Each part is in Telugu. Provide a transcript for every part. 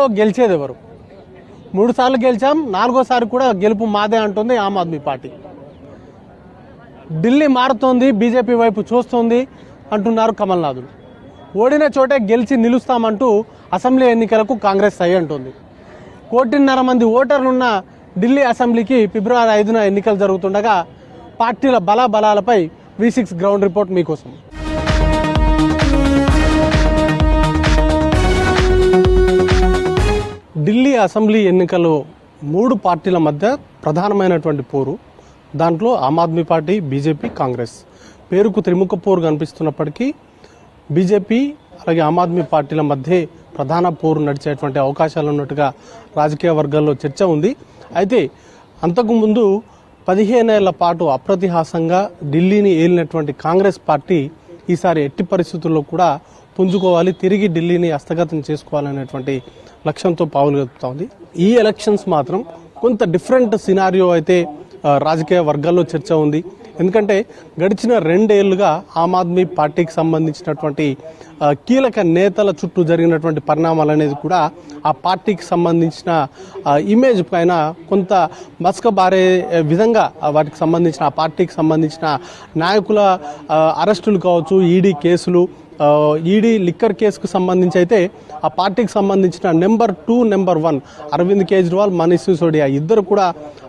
ఎన్నికల్లో గెలిచేది ఎవరు? 3 సార్లు గెలిచాం, 4వ సారి కూడా గెలుపు మాదే అంటుంది ఆమ్ ఆద్మీ పార్టీ. ఢిల్లీ మారుతోంది, బీజేపీ వైపు చూస్తోంది అంటున్నారు కమల్నాథులు. ఓడిన చోటే గెలిచి నిలుస్తామంటూ అసెంబ్లీ ఎన్నికలకు కాంగ్రెస్ సై అంటుంది. 1.5 కోటి మంది ఓటర్లున్న ఢిల్లీ అసెంబ్లీకి ఫిబ్రవరి 5న ఎన్నికలు జరుగుతుండగా పార్టీల బలాబలాలపై V6 గ్రౌండ్ రిపోర్ట్ మీకోసం. ఢిల్లీ అసెంబ్లీ ఎన్నికల్లో 3 పార్టీల మధ్య ప్రధానమైనటువంటి పోరు. దాంట్లో ఆమ్ ఆద్మీ పార్టీ, బీజేపీ, కాంగ్రెస్ పేరుకు త్రిముఖ పోరు కనిపిస్తున్నప్పటికీ బీజేపీ అలాగే ఆమ్ ఆద్మీ పార్టీల మధ్య ప్రధాన పోరు నడిచేటువంటి అవకాశాలు ఉన్నట్టుగా రాజకీయ వర్గాల్లో చర్చ ఉంది. అయితే అంతకుముందు 15 ఏళ్ల పాటు అప్రతిహాసంగా ఢిల్లీని ఏలినటువంటి కాంగ్రెస్ పార్టీ ఈసారి ఎట్టి పరిస్థితుల్లో కూడా పుంజుకోవాలి, తిరిగి ఢిల్లీని హస్తగతం చేసుకోవాలనేటువంటి లక్ష్యంతో పావులు కలుపుతోంది. ఈ ఎలక్షన్స్ మాత్రం కొంత డిఫరెంట్ సినారియో అయితే రాజకీయ వర్గాల్లో చర్చ ఉంది. ఎందుకంటే గడిచిన 2 ఏళ్లుగా ఆమ్ ఆద్మీ పార్టీకి సంబంధించినటువంటి కీలక నేతల చుట్టూ జరిగినటువంటి పరిణామాలు అనేది కూడా ఆ పార్టీకి సంబంధించిన ఇమేజ్ పైన కొంత మసకబారే విధంగా వాటికి సంబంధించిన ఆ పార్టీకి సంబంధించిన నాయకుల అరెస్టులు కావచ్చు, ఈడీ కేసులు, ఈడీ లిక్కర్ కేసుకు సంబంధించి అయితే ఆ పార్టీకి సంబంధించిన నెంబర్ 2, నెంబర్ 1 అరవింద్ కేజ్రీవాల్, మనీష్ సిసోడియా ఇద్దరు కూడా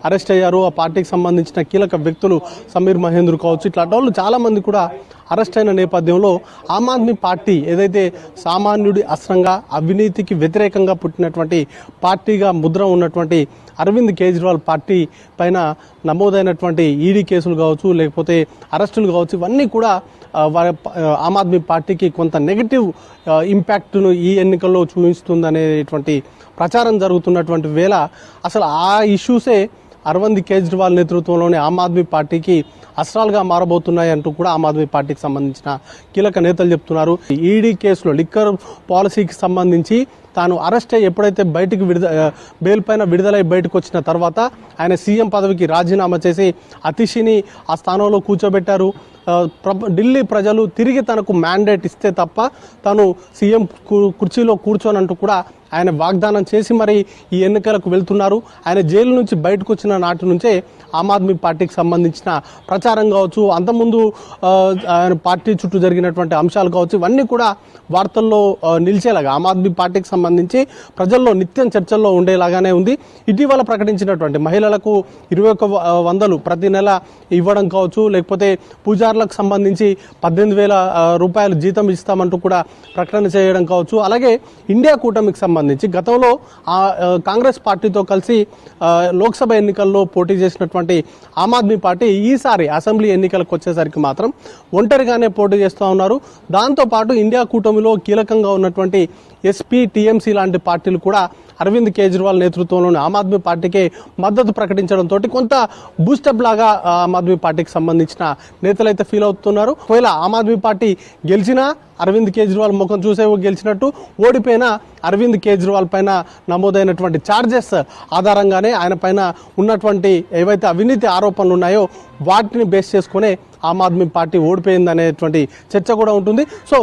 అరెస్ట్ అయ్యారు. ఆ పార్టీకి సంబంధించిన కీలక వ్యక్తులు సమీర్ మహేంద్ర కావచ్చు, ఇట్లాంటి వాళ్ళు చాలామంది కూడా అరెస్ట్ అయిన నేపథ్యంలో ఆమ్ ఆద్మీ పార్టీ ఏదైతే సామాన్యుడి అస్త్రంగా అవినీతికి వ్యతిరేకంగా పుట్టినటువంటి పార్టీగా ముద్ర ఉన్నటువంటి అరవింద్ కేజ్రీవాల్ పార్టీ పైన నమోదైనటువంటి ఈడీ కేసులు కావచ్చు, లేకపోతే అరెస్టులు కావచ్చు, ఇవన్నీ కూడా ఆమ్ ఆద్మీ పార్టీకి కొంత నెగిటివ్ ఇంపాక్ట్ను ఈ ఎన్నికల్లో చూపిస్తుందనేటువంటి ప్రచారం జరుగుతున్నటువంటి వేళ అసలు ఆ ఇష్యూసే అరవింద్ కేజ్రీవాల్ నేతృత్వంలోని ఆమ్ ఆద్మీ పార్టీకి అస్త్రాలుగా మారబోతున్నాయి అంటూ కూడా ఆమ్ ఆద్మీ పార్టీకి సంబంధించిన కీలక నేతలు చెప్తున్నారు. ఈడీ కేసులో లిక్కర్ పాలసీకి సంబంధించి తాను అరెస్ట్ అయ్యి ఎప్పుడైతే బెయిల్ పైన విడుదలై బయటకు వచ్చిన తర్వాత ఆయన సీఎం పదవికి రాజీనామా చేసి అతిషిని ఆ స్థానంలో కూర్చోబెట్టారు. ఢిల్లీ ప్రజలు తిరిగి తనకు మ్యాండేట్ ఇస్తే తప్ప తను సీఎం కుర్చీలో కూర్చోనంటూ కూడా ఆయన వాగ్దానం చేసి మరి ఈ ఎన్నికలకు వెళ్తున్నారు. ఆయన జైలు నుంచి బయటకు వచ్చిన నాటి నుంచే ఆమ్ ఆద్మీ పార్టీకి సంబంధించిన ప్రచారం కావచ్చు, అంతకుముందు ఆయన పార్టీ చుట్టూ జరిగినటువంటి అంశాలు కావచ్చు, ఇవన్నీ కూడా వార్తల్లో నిలిచేలాగా ఆమ్ ఆద్మీ పార్టీకి సంబంధించి ప్రజల్లో నిత్యం చర్చల్లో ఉండేలాగానే ఉంది. ఇటీవల ప్రకటించినటువంటి మహిళలకు 2100 ప్రతి నెల ఇవ్వడం కావచ్చు, లేకపోతే పూజారులకు సంబంధించి 18,000 రూపాయలు జీతం ఇస్తామంటూ కూడా ప్రకటన చేయడం కావచ్చు. అలాగే ఇండియా కూటమికి సంబంధించి గతంలో కాంగ్రెస్ పార్టీతో కలిసి లోక్సభ ఎన్నికల్లో పోటీ చేసినటువంటి ఆమ్ ఆద్మీ పార్టీ ఈసారి అసెంబ్లీ ఎన్నికలకు వచ్చేసరికి మాత్రం ఒంటరిగానే పోటీ చేస్తూ ఉన్నారు. దాంతోపాటు ఇండియా కూటమిలో కీలకంగా ఉన్నటువంటి ఎస్పీ, టీఎంసీ లాంటి పార్టీలు కూడా అరవింద్ కేజ్రీవాల్ నేతృత్వంలోని ఆమ్ ఆద్మీ పార్టీకే మద్దతు ప్రకటించడంతో కొంత బూస్టప్ లాగా ఆమ్ ఆద్మీ పార్టీకి సంబంధించిన నేతలైతే ఫీల్ అవుతున్నారు. ఒకవేళ ఆమ్ ఆద్మీ పార్టీ గెలిచినా అరవింద్ కేజ్రీవాల్ ముఖం చూసే గెలిచినట్టు, ఓడిపోయినా అరవింద్ కేజ్రీవాల్ పైన నమోదైనటువంటి ఛార్జెస్ ఆధారంగానే ఆయన పైన ఉన్నటువంటి ఏవైతే అవినీతి ఆరోపణలు ఉన్నాయో వాటిని బేస్ చేసుకునే ఆమ్ ఆద్మీ పార్టీ ఓడిపోయింది అనేటువంటి చర్చ కూడా ఉంటుంది. సో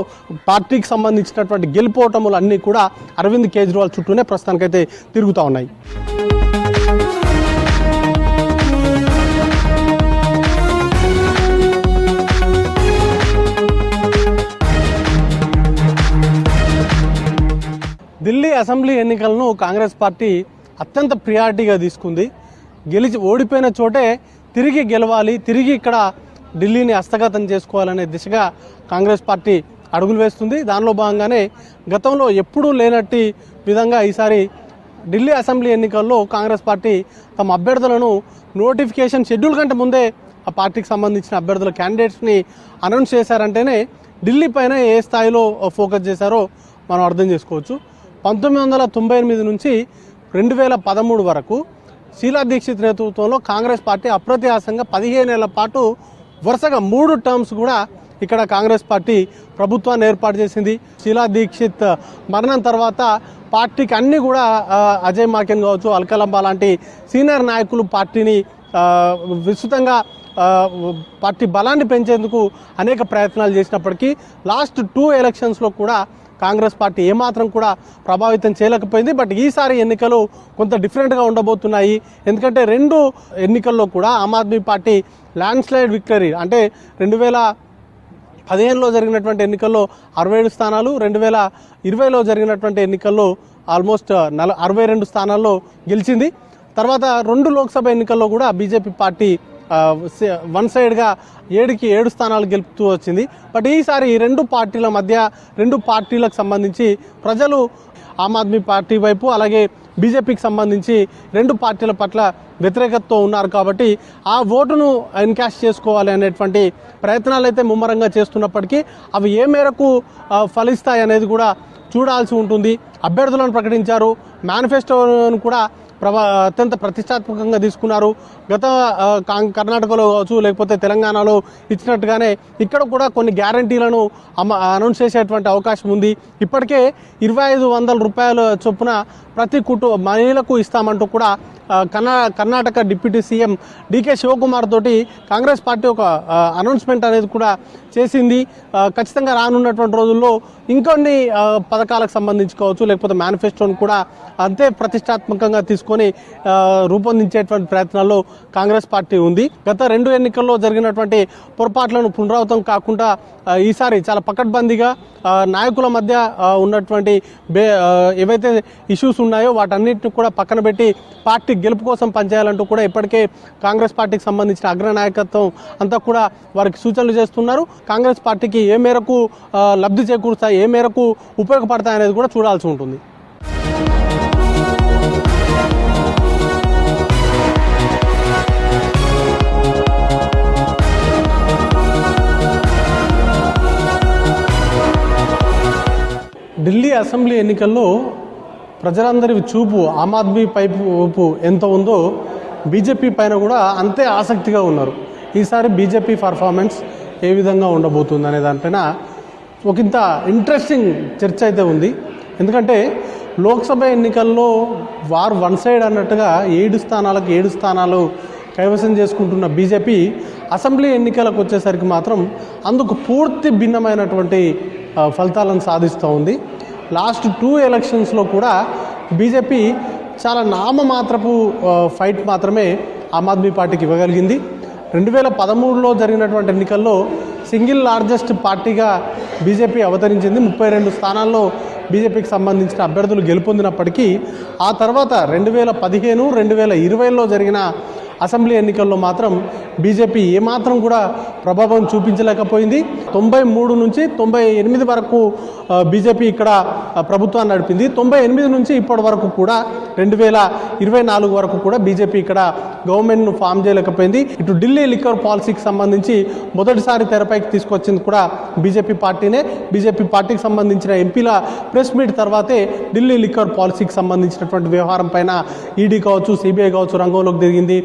పార్టీకి సంబంధించినటువంటి గెలుపోటములు అన్నీ కూడా అరవింద్ కేజ్రీవాల్ చుట్టూనే ప్రస్తుతానికైతే తిరుగుతూ ఉన్నాయి. ఢిల్లీ అసెంబ్లీ ఎన్నికలను కాంగ్రెస్ పార్టీ అత్యంత ప్రియారిటీగా తీసుకుంది. ఓడిపోయిన చోటే తిరిగి గెలవాలి, తిరిగి ఇక్కడ ఢిల్లీని హస్తగతం చేసుకోవాలనే దిశగా కాంగ్రెస్ పార్టీ అడుగులు వేస్తుంది. దానిలో భాగంగానే గతంలో ఎప్పుడూ లేనట్టి విధంగా ఈసారి ఢిల్లీ అసెంబ్లీ ఎన్నికల్లో కాంగ్రెస్ పార్టీ తమ అభ్యర్థులను నోటిఫికేషన్ షెడ్యూల్ కంటే ముందే ఆ పార్టీకి సంబంధించిన అభ్యర్థుల క్యాండిడేట్స్ని అనౌన్స్ చేశారంటేనే ఢిల్లీ పైన ఏ స్థాయిలో ఫోకస్ చేశారో మనం అర్థం చేసుకోవచ్చు. 1998 నుంచి 2013 వరకు షీలా దీక్షిత్ నేతృత్వంలో కాంగ్రెస్ పార్టీ అప్రతిహాసంగా 15 ఏళ్ల పాటు వరుసగా 3 టర్మ్స్ కూడా ఇక్కడ కాంగ్రెస్ పార్టీ ప్రభుత్వాన్ని ఏర్పాటు చేసింది. షీలా దీక్షిత్ మరణం తర్వాత పార్టీకి అన్ని కూడా అజయ్ మాకెన్ కావచ్చు, అల్కలంబా లాంటి సీనియర్ నాయకులు పార్టీని విస్తృతంగా పార్టీ బలాన్ని పెంచేందుకు అనేక ప్రయత్నాలు చేసినప్పటికీ లాస్ట్ 2 ఎలక్షన్స్లో కూడా కాంగ్రెస్ పార్టీ ఏమాత్రం కూడా ప్రభావితం చేయలేకపోయింది. బట్ ఈసారి ఎన్నికలు కొంత డిఫరెంట్గా ఉండబోతున్నాయి. ఎందుకంటే రెండు ఎన్నికల్లో కూడా Aam Aadmi party landslide victory, అంటే 2015లో జరిగినటువంటి ఎన్నికల్లో 67 స్థానాలు, 2020లో జరిగినటువంటి ఎన్నికల్లో ఆల్మోస్ట్ 62 స్థానాల్లో గెలిచింది. తర్వాత 2 లోక్సభ ఎన్నికల్లో కూడా బీజేపీ పార్టీ వన్ సైడ్గా 7కి 7 స్థానాలు గెలుపుతూ వచ్చింది. బట్ ఈసారి ఈ రెండు పార్టీల మధ్య, రెండు పార్టీలకు సంబంధించి ప్రజలు ఆమ్ ఆద్మీ పార్టీ వైపు అలాగే బీజేపీకి సంబంధించి రెండు పార్టీల పట్ల వ్యతిరేకతతో ఉన్నారు. కాబట్టి ఆ ఓటును ఎన్కాష్ చేసుకోవాలి అనేటువంటి ప్రయత్నాలు అయితే ముమ్మరంగా చేస్తున్నప్పటికీ అవి ఏ మేరకు ఫలిస్తాయి అనేది కూడా చూడాల్సి ఉంటుంది. అభ్యర్థులను ప్రకటించారు, మేనిఫెస్టోను కూడా అత్యంత ప్రతిష్టాత్మకంగా తీసుకున్నారు. గత కర్ణాటకలో కావచ్చు లేకపోతే తెలంగాణలో ఇచ్చినట్టుగానే ఇక్కడ కూడా కొన్ని గ్యారంటీలను అనౌన్స్ చేసేటువంటి అవకాశం ఉంది. ఇప్పటికే 2500 రూపాయల చొప్పున ప్రతి మహిళలకు ఇస్తామంటూ కూడా కర్ణాటక డిప్యూటీ సీఎం డీకే శివకుమార్ తోటి కాంగ్రెస్ పార్టీ ఒక అనౌన్స్మెంట్ అనేది కూడా చేసింది. ఖచ్చితంగా రానున్నటువంటి రోజుల్లో ఇంకొన్ని పథకాలకు సంబంధించి కావచ్చు లేకపోతే మేనిఫెస్టోను కూడా అంతే ప్రతిష్టాత్మకంగా తీసుకొని రూపొందించేటువంటి ప్రయత్నాల్లో కాంగ్రెస్ పార్టీ ఉంది. గత 2 ఎన్నికల్లో జరిగినటువంటి పొరపాట్లను పునరావృతం కాకుండా ఈసారి చాలా పకడ్బందీగా నాయకుల మధ్య ఉన్నటువంటి ఏవైతే ఇష్యూస్ ఉన్నాయో వాటన్నిటిని కూడా పక్కన పెట్టి పార్టీ గెలుపు కోసం పనిచేయాలంటూ కూడా ఇప్పటికే కాంగ్రెస్ పార్టీకి సంబంధించిన అగ్రనాయకత్వం అంతా కూడా వారికి సూచనలు చేస్తున్నారు. కాంగ్రెస్ పార్టీకి ఏ మేరకు లబ్ధి చేకూరుతాయి, ఏ మేరకు ఉపయోగపడతాయి అనేది కూడా చూడాల్సి ఉంటుంది. ఢిల్లీ అసెంబ్లీ ఎన్నికల్లో ప్రజలందరి చూపు ఆమ్ ఆద్మీ వైపు ఎంత ఉందో బీజేపీ పైన కూడా అంతే ఆసక్తిగా ఉన్నారు. ఈసారి బీజేపీ పర్ఫార్మెన్స్ ఏ విధంగా ఉండబోతుంది అనే దానిపైన ఒకంత ఇంట్రెస్టింగ్ చర్చ అయితే ఉంది. ఎందుకంటే లోక్సభ ఎన్నికల్లో వారు వన్ సైడ్ అన్నట్టుగా 7 స్థానాలకు 7 స్థానాలు కైవసం చేసుకుంటున్న బీజేపీ అసెంబ్లీ ఎన్నికలకు వచ్చేసరికి మాత్రం అందుకు పూర్తి భిన్నమైనటువంటి ఫలితాలను సాధిస్తూ ఉంది. లాస్ట్ 2 ఎలక్షన్స్లో కూడా బీజేపీ చాలా నామమాత్రపు ఫైట్ మాత్రమే ఆమ్ ఆద్మీ పార్టీకి ఇవ్వగలిగింది. 2013లో జరిగినటువంటి ఎన్నికల్లో సింగిల్ లార్జెస్ట్ పార్టీగా బీజేపీ అవతరించింది. 32 స్థానాల్లో బీజేపీకి సంబంధించిన అభ్యర్థులు గెలుపొందినప్పటికీ ఆ తర్వాత 2015, 2020లో జరిగిన అసెంబ్లీ ఎన్నికల్లో మాత్రం బీజేపీ ఏమాత్రం కూడా ప్రభావం చూపించలేకపోయింది. 93 నుంచి 98 వరకు బీజేపీ ఇక్కడ ప్రభుత్వాన్ని నడిపింది. 98 నుంచి ఇప్పటి వరకు కూడా 2024 వరకు కూడా బీజేపీ ఇక్కడ గవర్నమెంట్ను ఫామ్ చేయలేకపోయింది. ఇటు ఢిల్లీ లిక్కర్ పాలసీకి సంబంధించి మొదటిసారి తెరపైకి తీసుకొచ్చింది కూడా బీజేపీ పార్టీనే. బీజేపీ పార్టీకి సంబంధించిన ఎంపీల ప్రెస్ మీట్ తర్వాతే ఢిల్లీ లిక్కర్ పాలసీకి సంబంధించినటువంటి వ్యవహారం పైన ఈడీ కావచ్చు, సిబిఐ కావచ్చు రంగంలోకి దిగింది.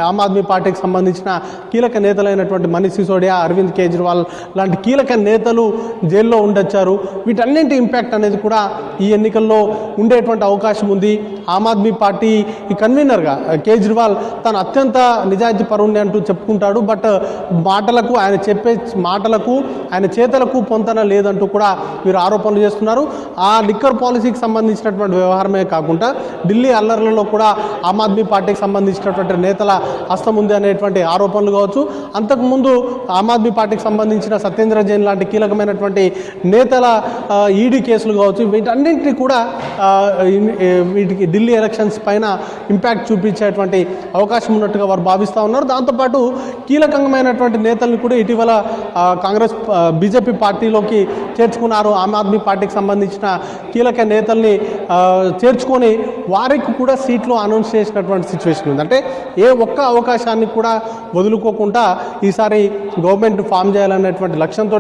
ఆమ్ ఆద్మీ పార్టీకి సంబంధించిన కీలక నేతలైనటువంటి మనీష్ సిసోడియా, అరవింద్ కేజ్రీవాల్ లాంటి కీలక నేతలు జైల్లో ఉండొచ్చారు. వీటన్నింటి ఇంపాక్ట్ అనేది కూడా ఈ ఎన్నికల్లో ఉండేటువంటి అవకాశం ఉంది. ఆమ్ ఆద్మీ పార్టీ ఈ కన్వీనర్గా కేజ్రీవాల్ తను అత్యంత నిజాయితీ పరుణ్ణి అంటూ చెప్పుకుంటాడు. బట్ మాటలకు, ఆయన చెప్పే మాటలకు, ఆయన చేతలకు పొంతన లేదంటూ కూడా వీరు ఆరోపణలు చేస్తున్నారు. ఆ లిక్కర్ పాలసీకి సంబంధించినటువంటి వ్యవహారమే కాకుండా ఢిల్లీ అల్లర్లలో కూడా ఆమ్ ఆద్మీ పార్టీకి సంబంధించినటువంటి నేతల హస్తం ఉంది అనేటువంటి ఆరోపణలు కావచ్చు. అంతకుముందు ఆమ్ ఆద్మీ పార్టీకి సంబంధించిన సత్యేంద్ర జైన్ లాంటి కీలకమైనటువంటి నేతల ఈడీ కేసులు కావచ్చు. వీటన్నింటినీ కూడా వీటికి ఢిల్లీ ఎలక్షన్స్ పైన ఇంపాక్ట్ చూపించేటువంటి అవకాశం ఉన్నట్టుగా వారు భావిస్తూ ఉన్నారు. దాంతోపాటు కీలకమైనటువంటి నేతలను కూడా ఇటీవల కాంగ్రెస్ బీజేపీ పార్టీలోకి చేర్చుకున్నారు. ఆమ్ ఆద్మీ పార్టీకి సంబంధించిన కీలక నేతల్ని చేర్చుకొని వారికి కూడా సీట్లు అనౌన్స్ చేసినటువంటి సిచ్యువేషన్ ఉంది. అంటే ఏ ఒక్క అవకాశాన్ని కూడా వదులుకోకుండా ఈసారి గవర్నమెంట్ ఫామ్ చేయాలనేటువంటి లక్ష్యంతో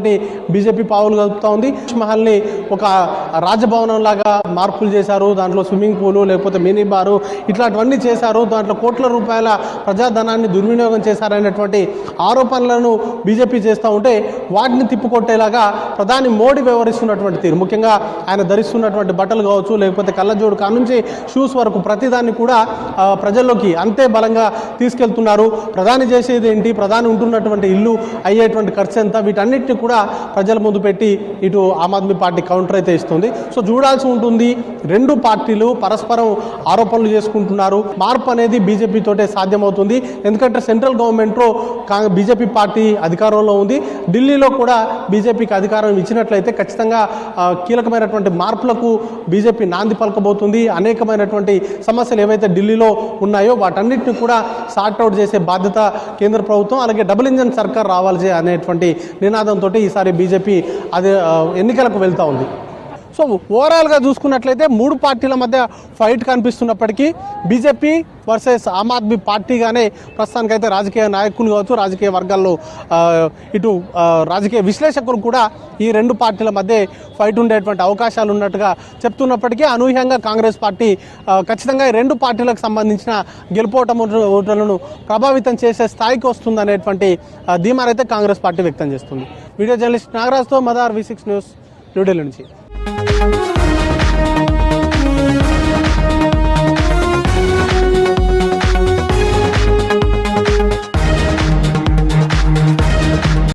బీజేపీ పావులు కలుపుతూ ఉంది. మహల్ని ఒక రాజభవనం లాగా మార్పులు చేశారు. దాంట్లో స్విమ్మింగ్ పూలు లేకపోతే మినీ బారు ఇట్లాంటివన్నీ చేశారు. దాంట్లో కోట్ల రూపాయల ప్రజాధనాన్ని దుర్వినియోగం చేశారనేటువంటి ఆరోపణలను బీజేపీ చేస్తూ ఉంటే వాటిని తిప్పుకొట్టేలాగా ప్రధాని మోడీ వ్యవహరిస్తున్నటువంటి తీరు, ముఖ్యంగా ఆయన ధరిస్తున్నటువంటి బట్టలు కావచ్చు లేకపోతే కళ్ళజోడు కానుంచి షూస్ వరకు ప్రతిదాన్ని కూడా ప్రజల్లోకి అంతే బలంగా తీసుకెళ్తున్నారు. ప్రధాని చేసేది ఏంటి, ప్రధాని ఉంటున్నటువంటి ఇల్లు అయ్యేటువంటి ఖర్చు ఎంత, వీటన్నిటిని కూడా ప్రజల ముందు పెట్టి ఇటు ఆమ్ ఆద్మీ పార్టీ కౌంటర్ అయితే ఇస్తుంది. సో చూడాల్సి ఉంటుంది. రెండు పార్టీలు పరస్పరం ఆరోపణలు చేసుకుంటున్నారు. మార్పు అనేది బీజేపీ తోటే సాధ్యమవుతుంది. ఎందుకంటే సెంట్రల్ గవర్నమెంట్లో బీజేపీ పార్టీ అధికారంలో ఉంది. ఢిల్లీలో కూడా బీజేపీకి అధికారం ఇచ్చినట్లయితే ఖచ్చితంగా కీలకమైనటువంటి మార్పులకు బీజేపీ నాంది పలకబోతుంది. అనేకమైనటువంటి సమస్యలు ఏవైతే ఢిల్లీలో ఉన్నాయో వాటన్నిటిని కూడా సార్ట్అవుట్ చేసే బాధ్యత కేంద్ర ప్రభుత్వం, అలాగే డబుల్ ఇంజన్ సర్కార్ రావాల్సి అనేటువంటి నినాదంతో ఈసారి బీజేపీ అదే ఎన్నికలకు వెళ్తూ ఉంది. సో ఓవరాల్గా చూసుకున్నట్లయితే మూడు పార్టీల మధ్య fight కనిపిస్తున్నప్పటికీ BJP versus Aam Aadmi పార్టీగానే ప్రస్తుతానికైతే రాజకీయ నాయకులు కావచ్చు, రాజకీయ వర్గాల్లో ఇటు రాజకీయ విశ్లేషకులు కూడా ఈ రెండు పార్టీల మధ్య ఫైట్ ఉండేటువంటి అవకాశాలు ఉన్నట్టుగా చెప్తున్నప్పటికీ అనూహ్యంగా కాంగ్రెస్ పార్టీ ఖచ్చితంగా ఈ రెండు పార్టీలకు సంబంధించిన గెలుపోటములను ప్రభావితం చేసే స్థాయికి వస్తుందనేటువంటి ధీమానైతే కాంగ్రెస్ పార్టీ వ్యక్తం చేస్తుంది. వీడియో జర్నలిస్ట్ నాగరాజ్తో మదార్ V6 న్యూస్ న్యూఢిల్లీ నుంచి.